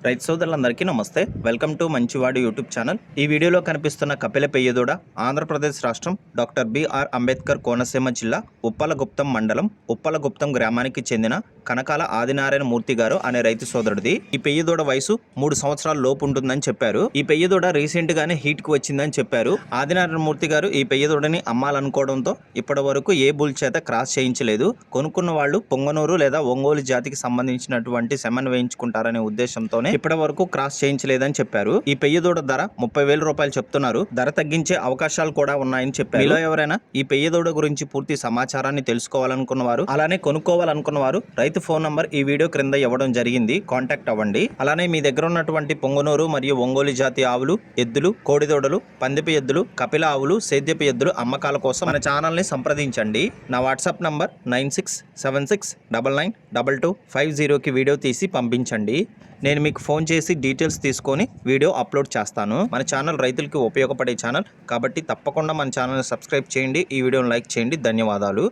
రైతు సోదరులందరికీ నమస్తే. వెల్కమ్ టు మంచివాడు యూట్యూబ్ ఛానల్. ఈ వీడియోలో కనిపిస్తున్న కపిల పెయ్యదూడ ఆంధ్రప్రదేశ్ రాష్ట్రం డాక్టర్ బిఆర్ అంబేద్కర్ కోనసీమ జిల్లా ఉప్పలగుప్తం మండలం ఉప్పలగుప్తం గ్రామానికి చెందిన కనకాల ఆదినారాయణ మూర్తి గారు అనే రైతు సోదరుడిది. ఈ పెయ్యదూడ వయసు 3 సంవత్సరాల లోపు ఉంటుందని చెప్పారు. ఈ పెయ్యదూడ రీసెంట్ గానే హీట్ కు వచ్చిందని చెప్పారు. ఆదినారాయణ మూర్తి గారు ఈ పెయ్యదూడని అమ్మాలనుకోవడంతో ఇప్పటి వరకు ఏ బుల్ చేత క్రాస్ చేయించలేదు. కొనుక్కున్న వాళ్ళు పొంగనూరు లేదా ఒంగోలు జాతికి సంబంధించినటువంటి సెమన్ వేయించుకుంటారనే ఉద్దేశంతోనే ఇప్పటి వరకు క్రాస్ చేయించలేదని చెప్పారు. ఈ పెయ్యదూడ ధర 30,000 రూపాయలు చెప్తున్నారు. ధర తగ్గించే అవకాశాలు కూడా ఉన్నాయని చెప్పారు. మీలో ఎవరైనా ఈ పెయ్యదూడ గురించి పూర్తి సమాచారాన్ని తెలుసుకోవాలనుకున్నవారు, అలానే కొనుక్కోవాలనుకున్నవారు రైతు ఫోన్ నంబర్ ఈ వీడియో క్రింద ఇవ్వడం జరిగింది. కాంటాక్ట్ అవ్వండి. అలానే మీ దగ్గర ఉన్నటువంటి పొంగనూరు మరియు ఒంగోలు జాతి ఆవులు, ఎద్దులు, కోడిదూడలు, పందిపి ఎద్దులు, కపిల ఆవులు, సేద్యపు ఎద్దులు అమ్మకాల కోసం మన ఛానల్ ని సంప్రదించండి. నా వాట్సాప్ నంబర్ 9676992250కి వీడియో తీసి పంపించండి. నేను మీకు ఫోన్ చేసి డీటెయిల్స్ తీసుకొని వీడియో అప్లోడ్ చేస్తాను. మన ఛానల్ రైతులకి ఉపయోగపడే ఛానల్ కాబట్టి తప్పకుండా మన ఛానల్ని సబ్స్క్రైబ్ చేయండి. ఈ వీడియోని లైక్ చేయండి. ధన్యవాదాలు.